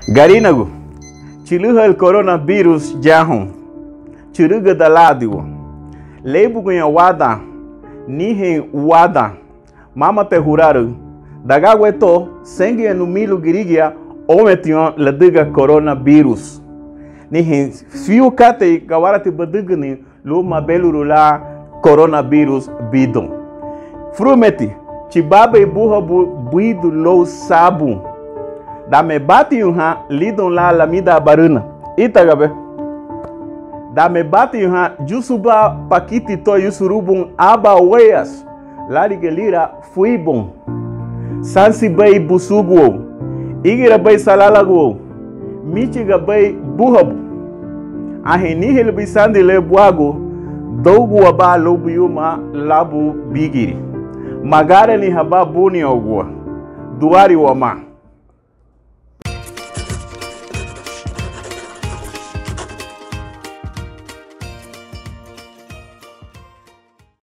Garinago, chiluha el coronavirus jahon, chiruga da ladio, leibugunha wada, nihen wada, mama te juraru, dagaweto, sengi no milu girigia, ometion ladiga coronavirus. Nihen fiu kate gawarati badugani, luma belurula coronavirus bidon. Frumeti, chibabe burra buido lo sabu. Da me bate unha lidon la lamida baruna. Itagabe. Da me bate unha jusuba pakiti to yusurubun aba weias. Larigelira fuibon. Sansi bay busugo. Igira bay salalago. Michiga bay buhabu. Aheni helbisandi le buago. Dogu aba lobu yuma labu bigiri. Magare ni haba buni ogwa. Duari wama.